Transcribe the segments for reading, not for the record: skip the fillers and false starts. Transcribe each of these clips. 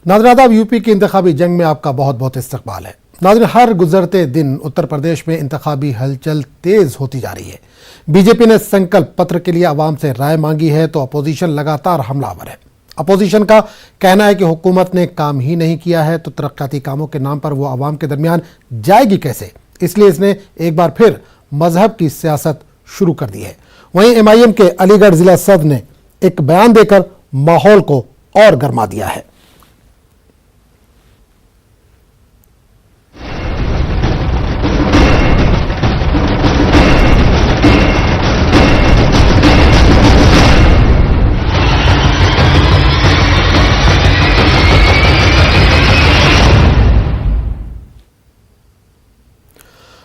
नाज़रीन, यूपी की इंतखाबी जंग में आपका बहुत बहुत इस्तकबाल है। नाज़रीन, हर गुजरते दिन उत्तर प्रदेश में इंतखाबी हलचल तेज होती जा रही है। बीजेपी ने संकल्प पत्र के लिए आवाम से राय मांगी है तो अपोजिशन लगातार हमलावर है। अपोजिशन का कहना है कि हुकूमत ने काम ही नहीं किया है तो तरक्याती कामों के नाम पर वो आवाम के दरमियान जाएगी कैसे, इसलिए इसने एक बार फिर मजहब की सियासत शुरू कर दी है। वहीं MIM के अलीगढ़ जिला सदर ने एक बयान देकर माहौल को और गर्मा दिया है।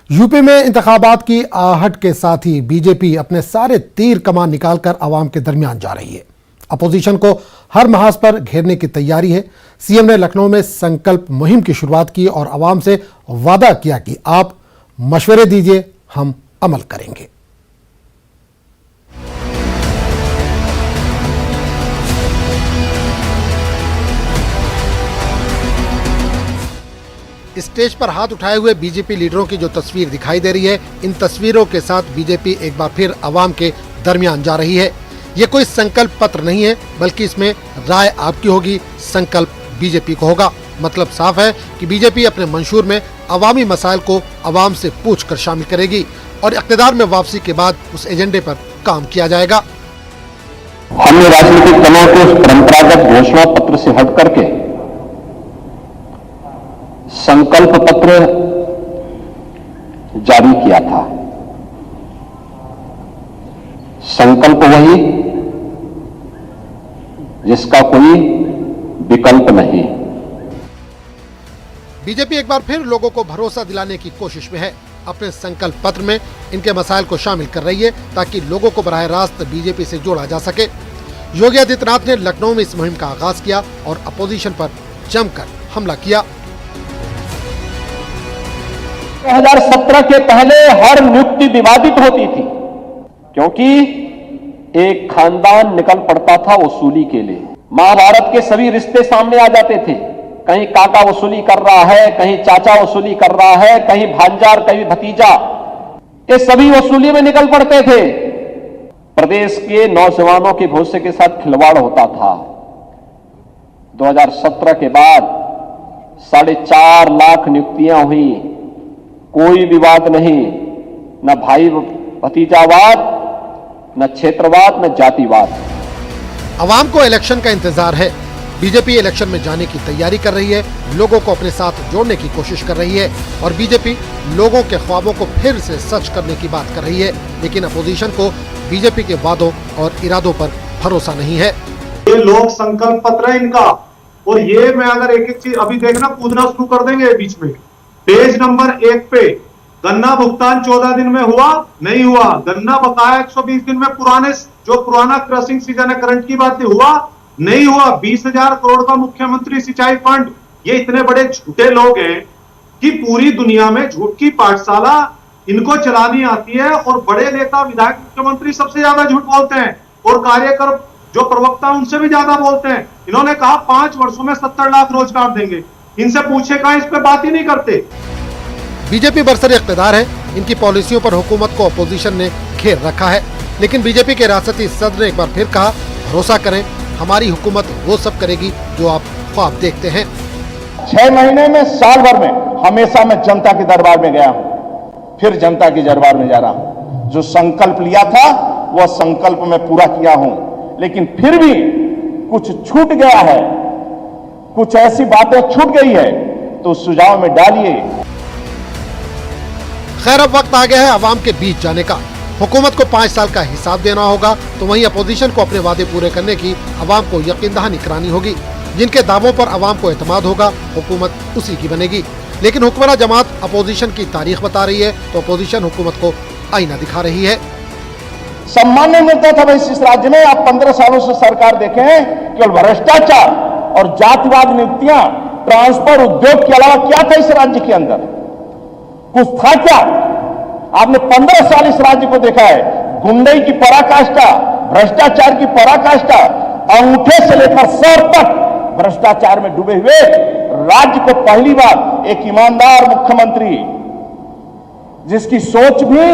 यूपी में इंतखाबात की आहट के साथ ही बीजेपी अपने सारे तीर कमान निकालकर आवाम के दरमियान जा रही है। अपोजिशन को हर महाज पर घेरने की तैयारी है। सीएम ने लखनऊ में संकल्प मुहिम की शुरुआत की और आवाम से वादा किया कि आप मशवरे दीजिए, हम अमल करेंगे। स्टेज पर हाथ उठाए हुए बीजेपी लीडरों की जो तस्वीर दिखाई दे रही है, इन तस्वीरों के साथ बीजेपी एक बार फिर आवाम के दरमियान जा रही है। ये कोई संकल्प पत्र नहीं है, बल्कि इसमें राय आपकी होगी, संकल्प बीजेपी को होगा। मतलब साफ है कि बीजेपी अपने मंशूर में अवामी मसाइल को अवाम से पूछकर शामिल करेगी और इक़्तिदार में वापसी के बाद उस एजेंडे पर काम किया जाएगा। हमने राजनीतिक दलों को परंपरागत घोषणा पत्र से हट करके संकल्प पत्र जारी किया था। संकल्प वही जिसका कोई विकल्प नहीं। बीजेपी एक बार फिर लोगों को भरोसा दिलाने की कोशिश में है। अपने संकल्प पत्र में इनके मसाइल को शामिल कर रही है ताकि लोगों को बराह रास्त बीजेपी से जोड़ा जा सके। योगी आदित्यनाथ ने लखनऊ में इस मुहिम का आगाज किया और अपोजिशन पर जमकर हमला किया। 2017 के पहले हर नियुक्ति विवादित होती थी, क्योंकि एक खानदान निकल पड़ता था वसूली के लिए। महाभारत के सभी रिश्ते सामने आ जाते थे। कहीं काका वसूली कर रहा है, कहीं चाचा वसूली कर रहा है, कहीं भांजा, कहीं भतीजा, ये सभी वसूली में निकल पड़ते थे। प्रदेश के नौजवानों के भविष्य के साथ खिलवाड़ होता था। 2017 के बाद 4.5 लाख नियुक्तियां हुई, कोई विवाद नहीं, न भाई भतीजावाद, न क्षेत्रवाद, न जातिवाद। आवाम को इलेक्शन का इंतजार है। बीजेपी इलेक्शन में जाने की तैयारी कर रही है, लोगों को अपने साथ जोड़ने की कोशिश कर रही है और बीजेपी लोगों के ख्वाबों को फिर से सच करने की बात कर रही है। लेकिन अपोजिशन को बीजेपी के वादों और इरादों पर भरोसा नहीं है। ये लोक संकल्प पत्र है इनका, और ये मैं अगर एक एक चीज अभी देखना कूदना शुरू कर देंगे बीच में। पेज नंबर 1 पे गन्ना भुगतान 14 दिन में हुआ नहीं हुआ, गन्ना बकाया 120 दिन में पुराना क्रशिंग सीजन है करंट की बात हुआ नहीं हुआ, 20,000 करोड़ का मुख्यमंत्री सिंचाई फंड। ये इतने बड़े झूठे लोग हैं कि पूरी दुनिया में झूठ की पाठशाला इनको चलानी आती है, और बड़े नेता विधायक मुख्यमंत्री सबसे ज्यादा झूठ बोलते हैं और कार्यकर जो प्रवक्ता उनसे भी ज्यादा बोलते हैं। इन्होंने कहा 5 वर्षों में 70 लाख रोजगार देंगे, इनसे पूछे कहां इस पे बात ही नहीं करते। बीजेपी बरसर इक़्तिदार है, इनकी पॉलिसियों पर हुकूमत को अपोजिशन ने घेर रखा है। लेकिन बीजेपी के रियासती सदर ने एक बार फिर कहा, भरोसा करें, हमारी हुकूमत वो सब करेगी जो आप ख्वाब देखते हैं। 6 महीने में, साल भर में हमेशा मैं जनता के दरबार में गया हूं, फिर जनता के दरबार में जा रहा हूं। जो संकल्प लिया था वह संकल्प मैं पूरा किया हूं, लेकिन फिर भी कुछ छूट गया है, कुछ ऐसी बातें छूट गई है तो सुझाव में डालिए। खैर, अब वक्त आ गया है आवाम के बीच जाने का। हुकूमत को 5 साल का हिसाब देना होगा, तो वहीं अपोजिशन को अपने वादे पूरे करने की आवाम को यकीन दहानी करानी होगी। जिनके दावों पर आवाम को एतमाद होगा, हुकूमत उसी की बनेगी। लेकिन हुक्मरान जमात अपोजिशन की तारीख बता रही है तो अपोजिशन हुकूमत को आईना दिखा रही है। सम्मान नहीं मिलता था इस राज्य में। आप 15 सालों से सरकार देखें, केवल भ्रष्टाचार और जातिवाद नियुक्तियां, ट्रांसपोर्ट उद्योग के अलावा क्या था इस राज्य के अंदर? कुछ था क्या? आपने 15 साल इस राज्य को देखा है। गुंडई की पराकाष्ठा, भ्रष्टाचार की पराकाष्ठा, अंगूठे से लेकर सर तक भ्रष्टाचार में डूबे हुए राज्य को पहली बार एक ईमानदार मुख्यमंत्री, जिसकी सोच भी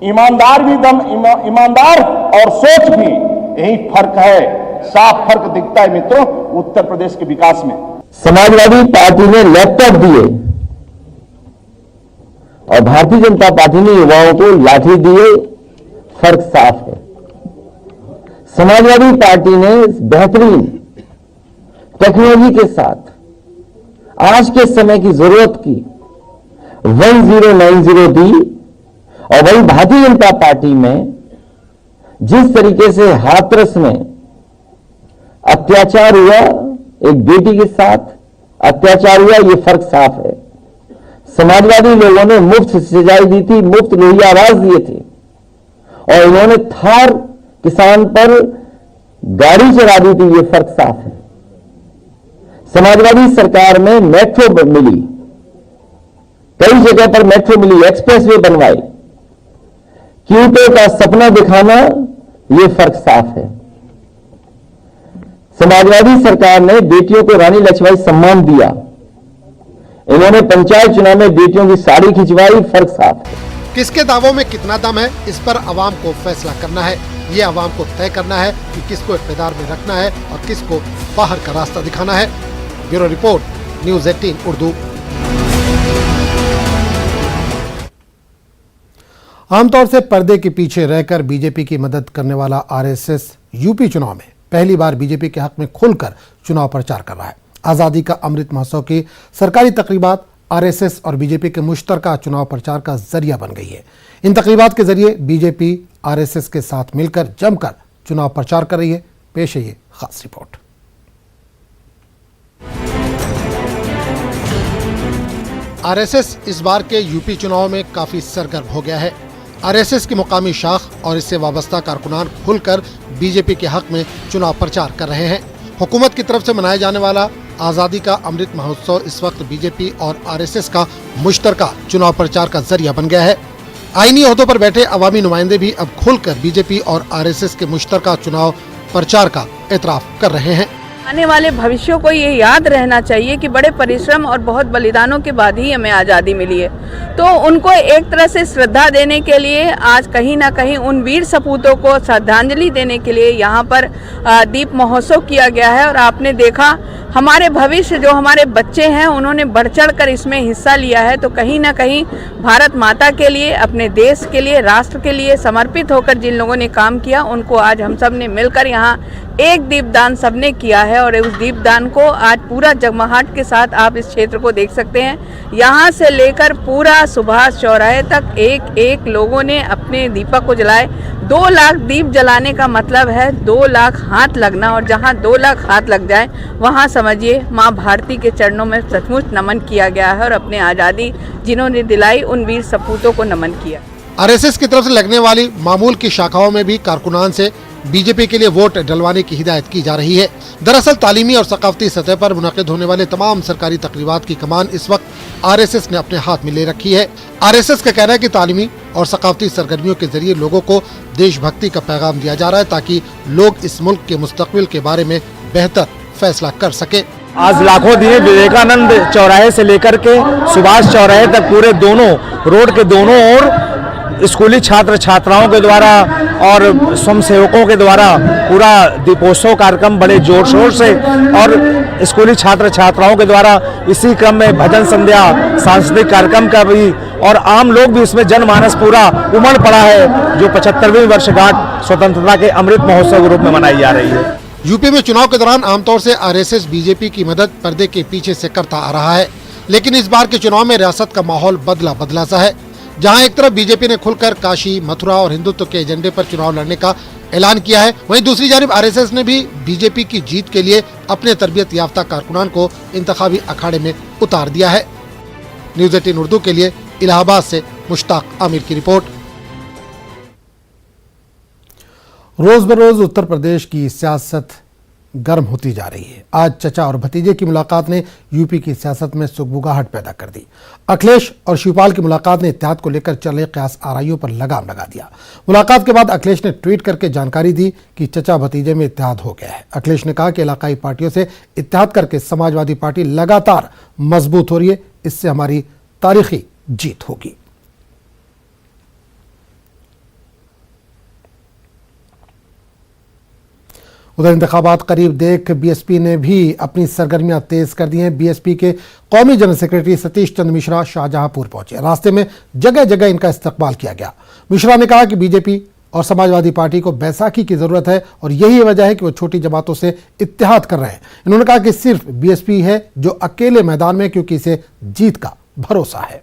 ईमानदार और सोच भी, यही फर्क है, साफ फर्क दिखता है मित्रों उत्तर प्रदेश के विकास में। समाजवादी पार्टी ने लैपटॉप दिए और भारतीय जनता पार्टी ने युवाओं को लाठी दिए, फर्क साफ है। समाजवादी पार्टी ने बेहतरीन टेक्नोलॉजी के साथ आज के समय की जरूरत की 1090 दी, और वही भारतीय जनता पार्टी में जिस तरीके से हाथरस में अत्याचार हुआ, एक बेटी के साथ अत्याचार हुआ, ये फर्क साफ है। समाजवादी लोगों ने मुफ्त सिंचाई दी थी, मुफ्त लोहिया आवास दिए थे, और इन्होंने थार किसान पर गाड़ी चढ़ा दी थी, ये फर्क साफ है। समाजवादी सरकार में मेट्रो मिली, कई जगह पर मेट्रो मिली, एक्सप्रेसवे बनवाई, क्यूटो का सपना दिखाना, ये फर्क साफ है। समाजवादी सरकार ने बेटियों को रानी लक्ष्मीबाई सम्मान दिया, इन्होंने पंचायत चुनाव में बेटियों की साड़ी खिंचवाई, फर्क साफ है। किसके दावों में कितना दम है, इस पर आवाम को फैसला करना है। ये आवाम को तय करना है कि किसको इक़्तिदार में रखना है और किसको बाहर का रास्ता दिखाना है। Bureau report, news 18 Urdu. आमतौर से पर्दे के पीछे रहकर बीजेपी की मदद करने वाला आरएसएस यूपी चुनाव में पहली बार बीजेपी के हक में खुलकर चुनाव प्रचार कर रहा है। आज़ादी का अमृत महोत्सव की सरकारी तकरीबात आरएसएस और बीजेपी के मुश्तरका चुनाव प्रचार का जरिया बन गई है। इन तकरीबात के जरिए बीजेपी आरएसएस के साथ मिलकर जमकर चुनाव प्रचार कर रही है। पेश है ये खास रिपोर्ट। आरएसएस इस बार के यूपी चुनाव में काफी सरगर्म हो गया है। आरएसएस की मुकामी शाख और इससे वाबस्ता कारकुनान खुलकर बीजेपी के हक में चुनाव प्रचार कर रहे हैं। हुकूमत की तरफ से मनाए जाने वाला आज़ादी का अमृत महोत्सव इस वक्त बीजेपी और आरएसएस का मुश्तरका चुनाव प्रचार का जरिया बन गया है। आईनी ओहदों पर बैठे अवामी नुमाइंदे भी अब खुलकर बीजेपी और आरएसएस के मुश्तरका चुनाव प्रचार का एतराफ कर रहे हैं। आने वाले भविष्य को ये याद रहना चाहिए कि बड़े परिश्रम और बहुत बलिदानों के बाद ही हमें आज़ादी मिली है। तो उनको एक तरह से श्रद्धा देने के लिए आज कहीं ना कहीं उन वीर सपूतों को श्रद्धांजलि देने के लिए यहाँ पर दीप महोत्सव किया गया है। और आपने देखा हमारे भविष्य जो हमारे बच्चे हैं उन्होंने बढ़ चढ़ कर इसमें हिस्सा लिया है। तो कहीं ना कहीं भारत माता के लिए, अपने देश के लिए, राष्ट्र के लिए समर्पित होकर जिन लोगों ने काम किया उनको आज हम सब ने मिलकर यहाँ एक दीपदान सबने किया है। और उस दीपदान को आज पूरा जगमगाहट के साथ आप इस क्षेत्र को देख सकते हैं। यहाँ से लेकर पूरा सुभाष चौराहे तक एक एक लोगों ने अपने दीपक को जलाए। 2 लाख दीप जलाने का मतलब है 2 लाख हाथ लगना, और जहाँ 2 लाख हाथ लग जाए वहाँ समझिए माँ भारती के चरणों में सचमुच नमन किया गया है। और अपने आज़ादी जिन्होंने दिलाई उन वीर सपूतों को नमन किया। आरएसएस की तरफ से लगने वाली मामूल की शाखाओं में भी कारकुनान से बीजेपी के लिए वोट डलवाने की हिदायत की जा रही है। दरअसल तालीमी और सकाफती सतह पर मुनक़िद होने वाले तमाम सरकारी तकरीबात की कमान इस वक्त आरएसएस ने अपने हाथ में ले रखी है। आरएसएस का कहना है कि तालीमी और सकाफती सरगर्मियों के जरिए लोगों को देशभक्ति का पैगाम दिया जा रहा है ताकि लोग इस मुल्क के मुस्तकबिल के बारे में बेहतर फैसला कर सके। आज लाखों दिए विवेकानंद चौराहे से लेकर के सुभाष चौराहे तक पूरे दोनों रोड के दोनों ओर स्कूली छात्र छात्राओं के द्वारा और स्वयंसेवकों के द्वारा पूरा दीपोत्सव कार्यक्रम बड़े जोर शोर से, और स्कूली छात्र छात्राओं के द्वारा इसी क्रम में भजन संध्या, सांस्कृतिक कार्यक्रम का भी, और आम लोग भी इसमें जनमानस पूरा उमड़ पड़ा है, जो 75वीं वर्षगांठ स्वतंत्रता के अमृत महोत्सव के रूप में मनाई जा रही है। यूपी में चुनाव के दौरान आमतौर से आरएसएस बीजेपी की मदद पर्दे के पीछे से करता आ रहा है, लेकिन इस बार के चुनाव में रियासत का माहौल बदला सा है। जहां एक तरफ बीजेपी ने खुलकर काशी, मथुरा और हिंदुत्व के एजेंडे पर चुनाव लड़ने का ऐलान किया है, वहीं दूसरी जानिब आरएसएस ने भी बीजेपी की जीत के लिए अपने तरबियत याफ्ता कारकुनान को इंतखाबी अखाड़े में उतार दिया है। न्यूज़ 18 उर्दू के लिए इलाहाबाद से मुश्ताक आमिर की रिपोर्ट। रोज बरोज उत्तर प्रदेश की सियासत गर्म होती जा रही है। आज चचा और भतीजे की मुलाकात ने यूपी की सियासत में सुगबुगाहट पैदा कर दी। अखिलेश और शिवपाल की मुलाकात ने इत्तेहाद को लेकर चले कयास आराइयों पर लगाम लगा दिया। मुलाकात के बाद अखिलेश ने ट्वीट करके जानकारी दी कि चचा भतीजे में इत्तेहाद हो गया है। अखिलेश ने कहा कि इलाकाई पार्टियों से इत्तेहाद करके समाजवादी पार्टी लगातार मजबूत हो रही है, इससे हमारी तारीखी जीत होगी। उधर इंतखाबात करीब देख बीएसपी ने भी अपनी सरगर्मियां तेज कर दी हैं। बीएसपी के कौमी जनरल सेक्रेटरी सतीश चंद्र मिश्रा शाहजहांपुर पहुंचे। रास्ते में जगह जगह इनका इस्तकबाल किया गया। मिश्रा ने कहा कि बीजेपी और समाजवादी पार्टी को बैसाखी की जरूरत है और यही वजह है कि वो छोटी जमातों से इत्तेहाद कर रहे हैं। इन्होंने कहा कि सिर्फ बीएसपी है जो अकेले मैदान में, क्योंकि इसे जीत का भरोसा है।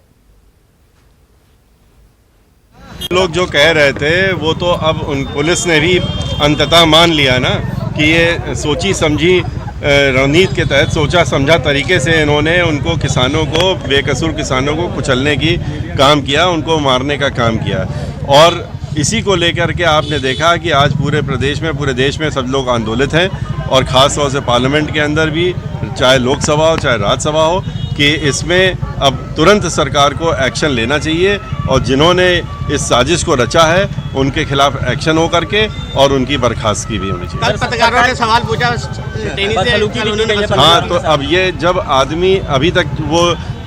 लोग जो कह रहे थे वो तो अब उन पुलिस ने भी अंततः मान लिया ना कि ये सोची समझी रणनीति के तहत सोचा समझा तरीके से इन्होंने उनको किसानों को, बेकसूर किसानों को कुचलने की काम किया, उनको मारने का काम किया। और इसी को लेकर के आपने देखा कि आज पूरे प्रदेश में, पूरे देश में सब लोग आंदोलित हैं और ख़ास तौर से पार्लियामेंट के अंदर भी, चाहे लोकसभा हो चाहे राज्यसभा हो, कि इसमें अब तुरंत सरकार को एक्शन लेना चाहिए और जिन्होंने इस साजिश को रचा है उनके खिलाफ एक्शन हो करके और उनकी बर्खास्तगी भी होनी चाहिए। पत्रकारों ने सवाल पूछा। हाँ, तो अब ये जब आदमी अभी तक वो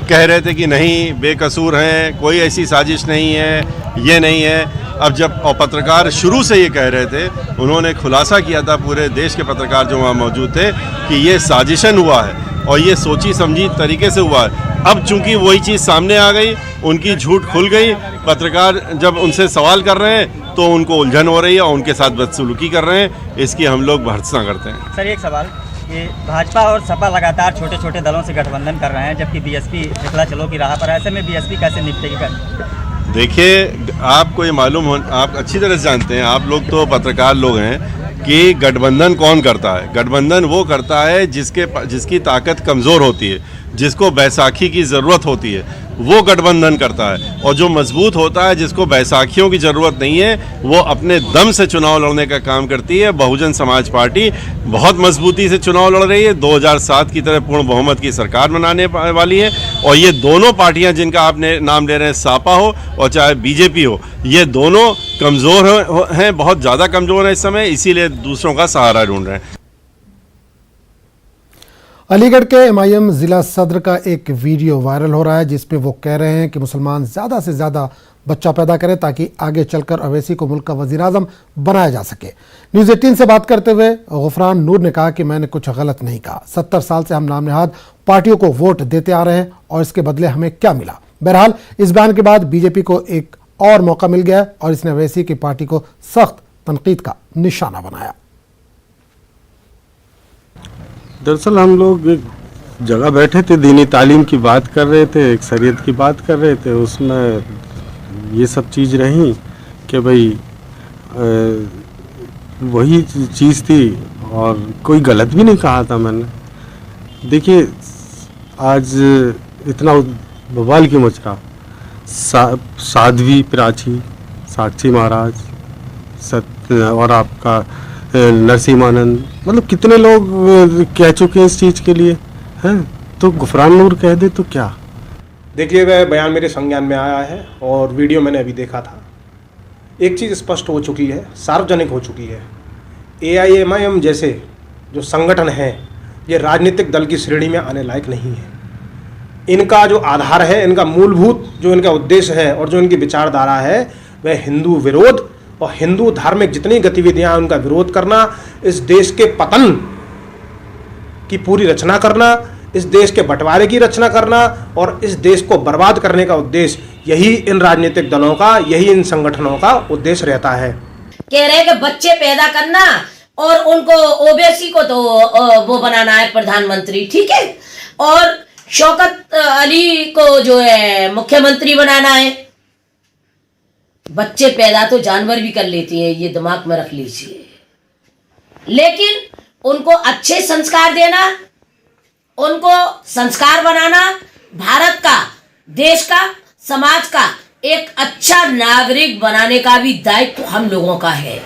कह रहे थे कि नहीं बेकसूर हैं, कोई ऐसी साजिश नहीं है, ये नहीं है। अब जब पत्रकार शुरू से ये कह रहे थे, उन्होंने खुलासा किया था, पूरे देश के पत्रकार जो वहाँ मौजूद थे, कि ये साजिशन हुआ है और ये सोची समझी तरीके से हुआ है। अब चूंकि वही चीज़ सामने आ गई, उनकी झूठ खुल गई, पत्रकार जब उनसे सवाल कर रहे हैं तो उनको उलझन हो रही है और उनके साथ बदसलूकी कर रहे हैं। इसकी हम लोग भर्त्सना करते हैं। सर, एक सवाल, ये भाजपा और सपा लगातार छोटे छोटे दलों से गठबंधन कर रहे हैं, जबकि बीएसपी निकला चलो की राह पर। ऐसे में बीएसपी कैसे निपटेगी? देखिए, आपको ये मालूम हो, आप अच्छी तरह से जानते हैं, आप लोग तो पत्रकार लोग हैं, कि गठबंधन कौन करता है। गठबंधन वो करता है जिसकी ताकत कमज़ोर होती है, जिसको बैसाखी की ज़रूरत होती है, वो गठबंधन करता है। और जो मजबूत होता है, जिसको बैसाखियों की ज़रूरत नहीं है, वो अपने दम से चुनाव लड़ने का काम करती है। बहुजन समाज पार्टी बहुत मजबूती से चुनाव लड़ रही है, 2007 की तरह पूर्ण बहुमत की सरकार बनाने वाली है। और ये दोनों पार्टियां जिनका आपने नाम ले रहे हैं, सपा हो और चाहे बीजेपी हो, ये दोनों कमज़ोर हैं, बहुत ज़्यादा कमज़ोर हैं इस समय, इसीलिए दूसरों का सहारा ढूंढ रहे हैं। अलीगढ़ के एमआईएम जिला सदर का एक वीडियो वायरल हो रहा है जिसमें वो कह रहे हैं कि मुसलमान ज़्यादा से ज़्यादा बच्चा पैदा करें ताकि आगे चलकर अवैसी को मुल्क का वज़ीर-ए-आज़म बनाया जा सके। न्यूज़ 18 से बात करते हुए गुफरान नूर ने कहा कि मैंने कुछ गलत नहीं कहा। 70 साल से हम नाम नहाद पार्टियों को वोट देते आ रहे हैं और इसके बदले हमें क्या मिला। बहरहाल इस बयान के बाद बीजेपी को एक और मौका मिल गया और इसने अवैसी की पार्टी को सख्त तनकीद का निशाना बनाया। दरअसल हम लोग एक जगह बैठे थे, दीनी तालीम की बात कर रहे थे, एक शरीयत की बात कर रहे थे, उसमें ये सब चीज़ रही कि भाई वही चीज़ थी और कोई गलत भी नहीं कहा था मैंने। देखिए, आज इतना बवाल क्यों मच रहा। साध्वी प्राची, साक्षी महाराज, सत्य और आपका नरसिम्हानंद, मतलब कितने लोग कह चुके हैं इस चीज़ के लिए हैं, तो गुफरान नूर कह दे तो क्या। देखिए, वह बयान मेरे संज्ञान में आया है और वीडियो मैंने अभी देखा था। एक चीज़ स्पष्ट हो चुकी है, सार्वजनिक हो चुकी है, एआईएमआईएम जैसे जो संगठन हैं, ये राजनीतिक दल की श्रेणी में आने लायक नहीं है। इनका जो आधार है, इनका मूलभूत जो इनका उद्देश्य है और जो इनकी विचारधारा है, वह हिंदू विरोध और हिंदू धार्मिक जितनी गतिविधियां उनका विरोध करना, इस देश के पतन की पूरी रचना करना, इस देश के बंटवारे की रचना करना और इस देश को बर्बाद करने का उद्देश्य, यही इन राजनीतिक दलों का, यही इन संगठनों का उद्देश्य रहता है। कह रहे हैं कि बच्चे पैदा करना और उनको ओबीसी को तो वो बनाना है प्रधानमंत्री, ठीक है, और शौकत अली को जो है मुख्यमंत्री बनाना है। बच्चे पैदा तो जानवर भी कर लेती हैं, ये दिमाग में रख लीजिए, लेकिन उनको अच्छे संस्कार देना, उनको संस्कार बनाना, भारत का, देश का, समाज का एक अच्छा नागरिक बनाने का भी दायित्व हम लोगों का है।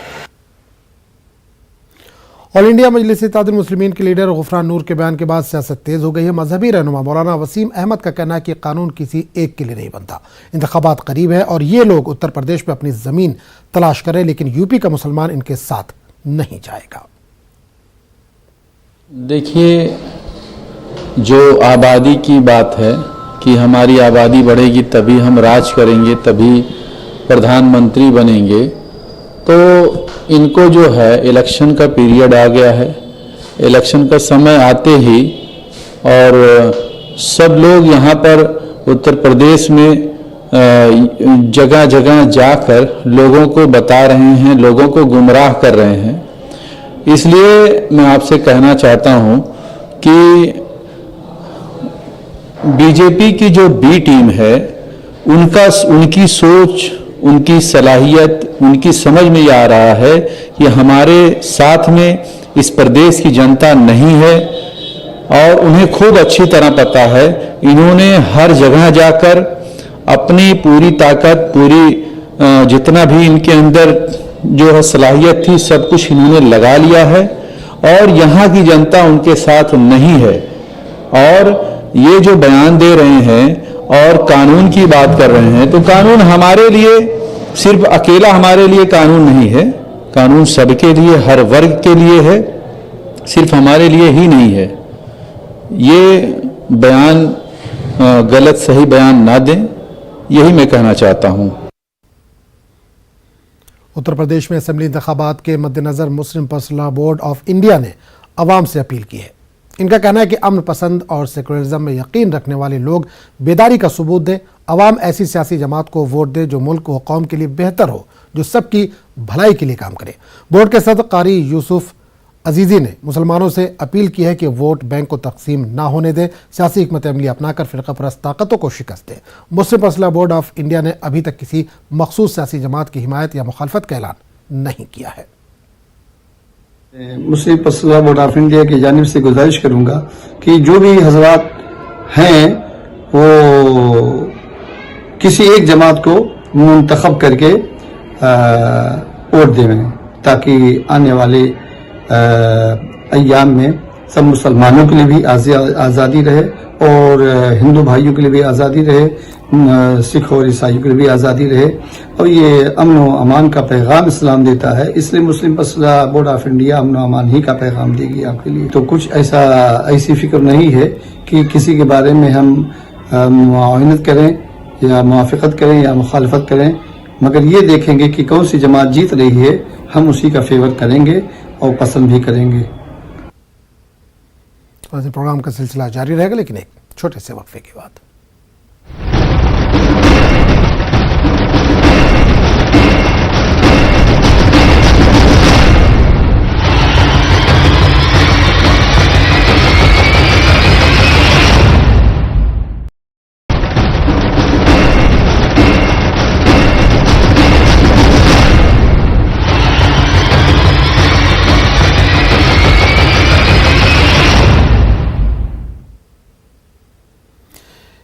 ऑल इंडिया मजलिस इत्तेहादुल मुस्लिमीन के लीडर गुफरान नूर के बयान के बाद सियासत तेज हो गई है। मजहबी रहनुमा मौलाना वसीम अहमद का कहना है कि कानून किसी एक के लिए नहीं बनता, इंतखाबात करीब है और ये लोग उत्तर प्रदेश में अपनी जमीन तलाश करें, लेकिन यूपी का मुसलमान इनके साथ नहीं जाएगा। देखिए, जो आबादी की बात है कि हमारी आबादी बढ़ेगी तभी हम राज करेंगे, तभी प्रधानमंत्री बनेंगे, तो इनको जो है इलेक्शन का पीरियड आ गया है। इलेक्शन का समय आते ही और सब लोग यहाँ पर उत्तर प्रदेश में जगह जगह जाकर लोगों को बता रहे हैं, लोगों को गुमराह कर रहे हैं। इसलिए मैं आपसे कहना चाहता हूँ कि बीजेपी की जो बी टीम है उनकी सोच, उनकी सलाहियत, उनकी समझ में ये आ रहा है कि हमारे साथ में इस प्रदेश की जनता नहीं है और उन्हें खूब अच्छी तरह पता है। इन्होंने हर जगह जाकर अपनी पूरी ताकत, पूरी जितना भी इनके अंदर जो है सलाहियत थी, सब कुछ इन्होंने लगा लिया है और यहाँ की जनता उनके साथ नहीं है। और ये जो बयान दे रहे हैं और कानून की बात कर रहे हैं, तो कानून हमारे लिए सिर्फ अकेला हमारे लिए कानून नहीं है, कानून सबके लिए, हर वर्ग के लिए है, सिर्फ हमारे लिए ही नहीं है। ये बयान गलत सही बयान ना दें, यही मैं कहना चाहता हूं। उत्तर प्रदेश में असेंबली इंतखाबात के मद्देनजर मुस्लिम पर्सनल बोर्ड ऑफ इंडिया ने अवाम से अपील की है। इनका कहना है कि अमन पसंद और सेकुलरिज्म में यकीन रखने वाले लोग बेदारी का सबूत दें। अवाम ऐसी सियासी जमात को वोट दे जो मुल्क व कौम के लिए बेहतर हो, जो सबकी भलाई के लिए काम करे। बोर्ड के सदर कारी यूसुफ अजीजी ने मुसलमानों से अपील की है कि वोट बैंक को तकसीम ना होने दें, सियासी हिकमत अमली अपनाकर फ़िरका परस्त ताकतों को शिकस्त दें। मुस्लिम पर्सनल बोर्ड ऑफ इंडिया ने अभी तक किसी मखसूस सियासी जमात की हिमायत या मुखालफत का ऐलान नहीं किया है। मुस्लिम पर्सनल बोर्ड ऑफ इंडिया की जानिब से गुजारिश करूंगा कि जो भी हजरात हैं वो किसी एक जमात को मुंतखब करके वोट देवें, ताकि आने वाले अय्याम में सब मुसलमानों के लिए भी आज़ादी रहे और हिंदू भाइयों के लिए भी आज़ादी रहे, सिख और ईसाइयों के लिए भी आज़ादी रहे। और ये अमन व अमान का पैगाम इस्लाम देता है, इसलिए मुस्लिम पर्सनल बोर्ड ऑफ इंडिया अमन व अमान ही का पैगाम देगी आपके लिए। तो कुछ ऐसी फिक्र नहीं है कि किसी के बारे में हम मुआवनत करें या मुआफ़क़त करें या मुखालफत करें, मगर ये देखेंगे कि कौन सी जमात जीत रही है, हम उसी का फेवर करेंगे और पसंद भी करेंगे। प्रोग्राम का सिलसिला जारी रहेगा, लेकिन एक छोटे से वक्फे के बाद।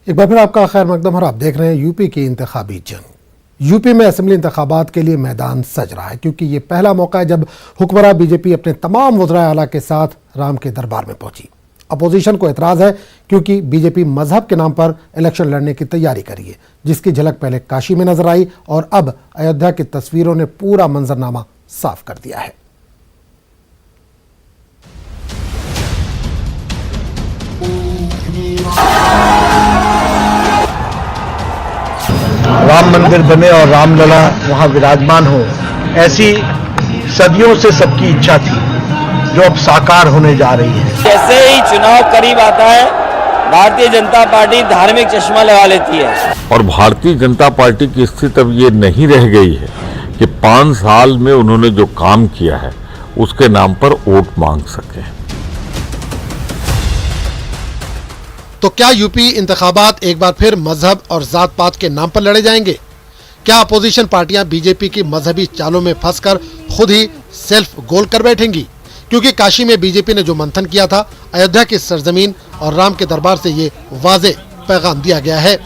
एक बार फिर आपका खैर मकदम और आप देख रहे हैं यूपी की इंतखाबी जंग। यूपी में असेंबली इंतखाबात के लिए मैदान सज रहा है, क्योंकि ये पहला मौका है जब हुक्मरान बीजेपी अपने तमाम वज़राए आला के साथ राम के दरबार में पहुंची। अपोजिशन को एतराज़ है क्योंकि बीजेपी मजहब के नाम पर इलेक्शन लड़ने की तैयारी करी है, जिसकी झलक पहले काशी में नजर आई और अब अयोध्या की तस्वीरों ने पूरा मंजरनामा साफ कर दिया है। राम मंदिर बने और रामलला वहां विराजमान हो, ऐसी सदियों से सबकी इच्छा थी, जो अब साकार होने जा रही है। जैसे ही चुनाव करीब आता है, भारतीय जनता पार्टी धार्मिक चश्मा लगा लेती है। और भारतीय जनता पार्टी की स्थिति अब ये नहीं रह गई है कि 5 साल में उन्होंने जो काम किया है उसके नाम पर वोट मांग सके। तो क्या यूपी इंतखाबात एक बार फिर मजहब और जात पात के नाम पर लड़े जाएंगे? क्या अपोजिशन पार्टियां बीजेपी की मजहबी चालों में फंसकर खुद ही सेल्फ गोल कर बैठेंगी? क्योंकि काशी में बीजेपी ने जो मंथन किया था, अयोध्या की सरजमीन और राम के दरबार से ये वाज़े पैगाम दिया गया है।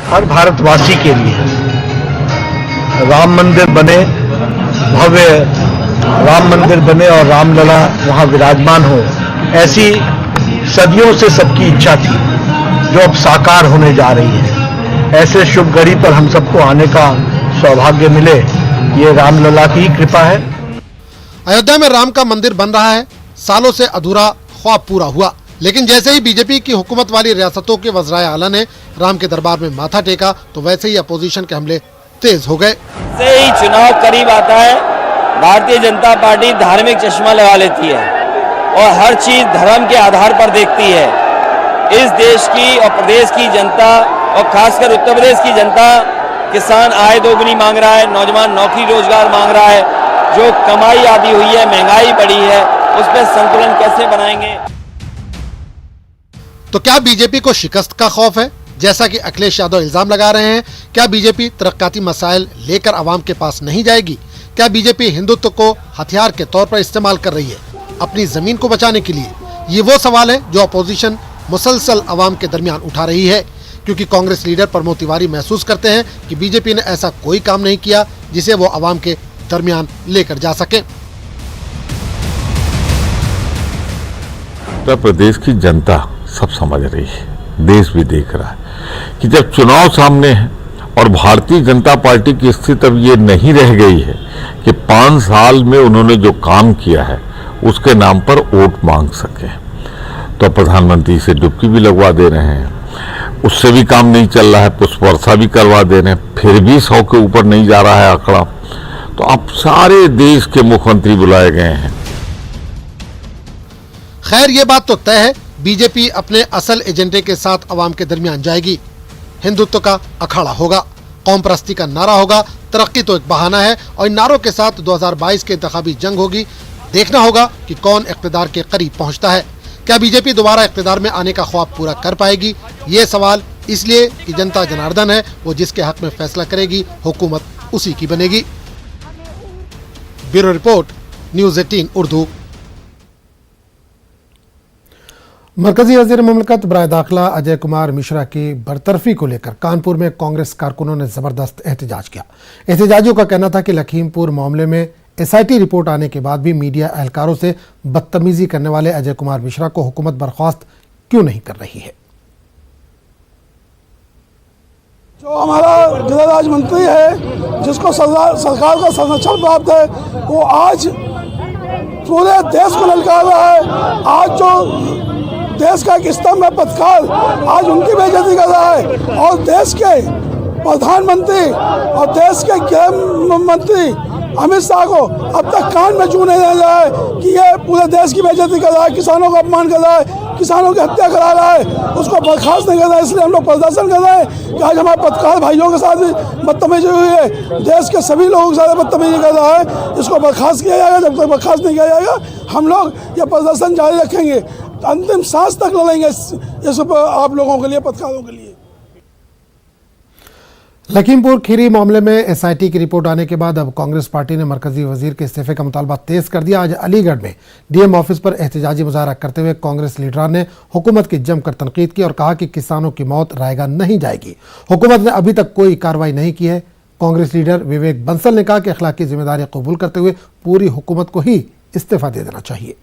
हर भारतवासी के लिए राम मंदिर बने, भव्य राम मंदिर बने और रामलला वहाँ विराजमान हो, ऐसी सदियों से सबकी इच्छा थी जो अब साकार होने जा रही है। ऐसे शुभ घड़ी पर हम सबको आने का सौभाग्य मिले, ये रामलला की कृपा है। अयोध्या में राम का मंदिर बन रहा है, सालों से अधूरा ख्वाब पूरा हुआ, लेकिन जैसे ही बीजेपी की हुकूमत वाली रियासतों के वज़राए आला ने राम के दरबार में माथा टेका तो वैसे ही अपोजिशन के हमले तेज हो गए। से ही चुनाव करीब आता है, भारतीय जनता पार्टी धार्मिक चश्मा लगा लेती है और हर चीज धर्म के आधार पर देखती है। इस देश की और प्रदेश की जनता और खासकर उत्तर प्रदेश की जनता, किसान आय दोगुनी मांग रहा है, नौजवान नौकरी रोजगार मांग रहा है, जो कमाई आदि हुई है, महंगाई बढ़ी है, उस पर संतुलन कैसे बनाएंगे। तो क्या बीजेपी को शिकस्त का खौफ है, जैसा कि अखिलेश यादव इल्जाम लगा रहे हैं? क्या बीजेपी तरक्काती मसाइल लेकर आवाम के पास नहीं जाएगी? क्या बीजेपी हिंदुत्व को हथियार के तौर पर इस्तेमाल कर रही है अपनी जमीन को बचाने के लिए? ये वो सवाल है जो अपोजिशन मुसलसल आवाम के दरमियान उठा रही है, क्योंकि कांग्रेस लीडर प्रमोद तिवारी महसूस करते हैं कि बीजेपी ने ऐसा कोई काम नहीं किया जिसे वो आवाम के दरमियान लेकर जा सके। उत्तर प्रदेश की जनता सब समझ रही है, देश भी देख रहा है कि जब चुनाव सामने है और भारतीय जनता पार्टी की स्थिति अब ये नहीं रह गई है कि 5 साल में उन्होंने जो काम किया है उसके नाम पर वोट मांग सके, तो प्रधानमंत्री से डुबकी भी लगवा दे रहे हैं, उससे भी काम नहीं चल रहा है, पुष्प वर्षा भी करवा दे रहे हैं, फिर भी 100 के ऊपर नहीं जा रहा है आंकड़ा। तो अब सारे देश के मुख्यमंत्री बुलाए गए हैं। खैर ये बात तो तय है, बीजेपी अपने असल एजेंडे के साथ अवाम के दरमियान जाएगी। हिंदुत्व का अखाड़ा होगा, कौम परस्ती का नारा होगा, तरक्की तो एक बहाना है और इन नारों के साथ 2022 की इंतखाबी जंग होगी। देखना होगा कि कौन इख्तिदार के करीब पहुंचता है। क्या बीजेपी दोबारा इख्तिदार में आने का ख्वाब पूरा कर पाएगी? ये सवाल इसलिए कि जनता जनार्दन है, वो जिसके हक में फैसला करेगी हुकूमत उसी की बनेगी। Bureau report, news 18 Urdu. मरकजी वज़ीर मुमलिकत बराए दाखिला अजय कुमार मिश्रा की बरतरफी को लेकर कानपुर में कांग्रेस कारकुनों ने जबरदस्त एहतजाज किया। एहतजाजियों का कहना था कि लखीमपुर मामले में SIT रिपोर्ट आने के बाद भी मीडिया एहलकारों से बदतमीजी करने वाले अजय कुमार मिश्रा को हुकूमत बर्खास्त क्यों नहीं कर रही है। जो हमारा गृह राज्य मंत्री है, जिसको सरकार का संरक्षण प्राप्त है, वो आज पूरे देश को ललकार रहा है। आज जो देश का एक स्तंभ है पत्रकार, आज उनकी बेइज्जती कर रहा है और देश के प्रधानमंत्री और देश के गृह मंत्री अमित शाह को अब तक कान में चू नहीं रहा है कि ये पूरे देश की बेइज्जती कर रहा है, किसानों का अपमान कर रहा है, किसानों की हत्या करा रहा है, उसको बर्खास्त नहीं कर रहा है। इसलिए हम लोग प्रदर्शन कर रहे हैं कि आज हमारे पत्रकार भाइयों के साथ भी बदतमीजी हुई है, देश के सभी लोगों के साथ बदतमीजी कर रहा है। इसको बर्खास्त किया जाएगा, जब तक बर्खास्त नहीं किया जाएगा हम लोग ये प्रदर्शन जारी रखेंगे, अंतिम सांस तक लड़ेंगे इस आप लोगों के लिए, पत्रकारों के लिए। लखीमपुर खीरी मामले में SIT की रिपोर्ट आने के बाद अब कांग्रेस पार्टी ने मरकजी वजीर के इस्तीफे का मुतालबा तेज कर दिया। आज अलीगढ़ में DM ऑफिस पर एहतजाजी मुजाहरा करते हुए कांग्रेस लीडरान ने हुकूमत की जमकर तनकीद की और कहा कि किसानों की मौत रायगा नहीं जाएगी। हुकूमत ने अभी तक कोई कार्रवाई नहीं की है। कांग्रेस लीडर विवेक बंसल ने कहा कि अखलाकी जिम्मेदारी कबूल करते हुए पूरी हुकूमत को ही इस्तीफा दे देना चाहिए।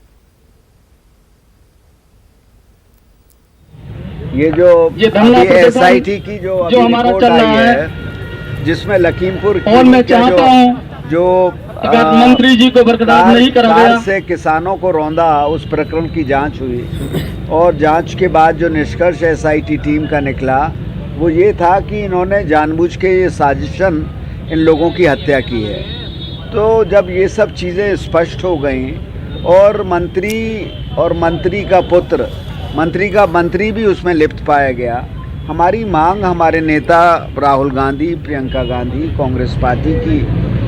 ये जो SIT की जो हमारा चल रहा है, जिसमें लखीमपुर और मैं चाहता हूँ जो मंत्री जी को बरकरार नहीं करा गया से किसानों को रौंदा, उस प्रकरण की जांच हुई और जांच के बाद जो निष्कर्ष SIT टीम का निकला वो ये था कि इन्होंने जानबूझ के ये साजिशन इन लोगों की हत्या की है। तो जब ये सब चीज़ें स्पष्ट हो गई और मंत्री का पुत्र, मंत्री भी उसमें लिप्त पाया गया, हमारी मांग हमारे नेता राहुल गांधी, प्रियंका गांधी, कांग्रेस पार्टी की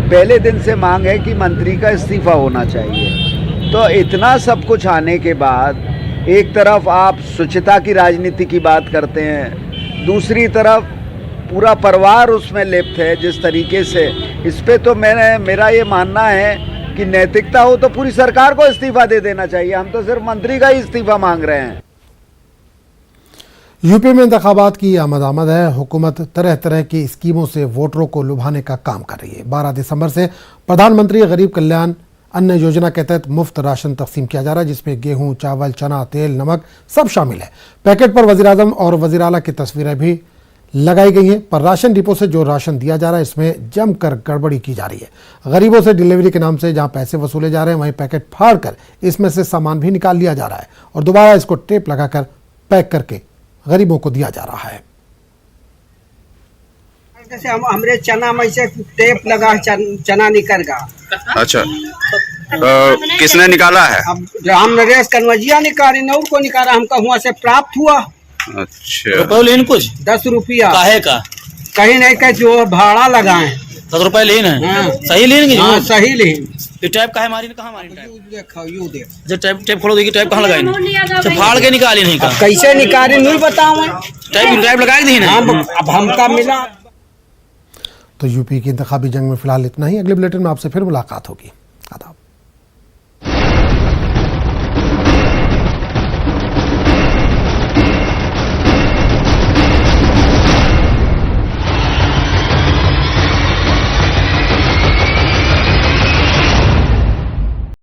पहले दिन से मांग है कि मंत्री का इस्तीफा होना चाहिए। तो इतना सब कुछ आने के बाद एक तरफ आप स्वच्छता की राजनीति की बात करते हैं, दूसरी तरफ पूरा परिवार उसमें लिप्त है जिस तरीके से, इस पे तो मेरा ये मानना है कि नैतिकता हो तो पूरी सरकार को इस्तीफा दे देना चाहिए। हम तो सिर्फ मंत्री का ही इस्तीफा मांग रहे हैं। यूपी में इंतखाबात की आमद है। हुकूमत तरह तरह की स्कीमों से वोटरों को लुभाने का काम कर रही है। 12 दिसंबर से प्रधानमंत्री गरीब कल्याण अन्य योजना के तहत मुफ्त राशन तकसीम किया जा रहा है, जिसमें गेहूं, चावल, चना, तेल, नमक सब शामिल है। पैकेट पर वज़ीर आज़म और वज़ीर आला की तस्वीरें भी लगाई गई हैं। पर राशन डिपो से जो राशन दिया जा रहा है, इसमें जमकर गड़बड़ी की जा रही है। गरीबों से डिलीवरी के नाम से जहां पैसे वसूले जा रहे हैं, वहीं पैकेट फाड़कर इसमें से सामान भी निकाल लिया जा रहा है और दोबारा इसको टेप लगाकर पैक करके गरीबों को दिया जा रहा है। जैसे हमरे चना में से टेप लगा चना निकल गया। अच्छा, किसने निकाला है? अब हम नरेश कन्वजिया निकाले, नौर को निकाला, हमका वहाँ से प्राप्त हुआ। अच्छा, रुपये लेन कुछ 10 रुपया काहे का? कहीं नहीं, कहीं जो भाड़ा लगाए 10 रुपए लेन है। हाँ। सही लेन की? हाँ, सही लेन। ये टैप कहाँ मारी, कहाँ मारी? देखो यू देख, जब टैप खोलो देखिए, टैप कहाँ लगाई? तो फाड़ के निकाली नहीं का? कैसे निकाले नहीं बताओ। टैप लगा दी ना। अब हमका मिला। तो यूपी की इंतखाबी जंग में फिलहाल इतना ही। अगले बुलेटिन में आपसे फिर मुलाकात होगी। आदाब।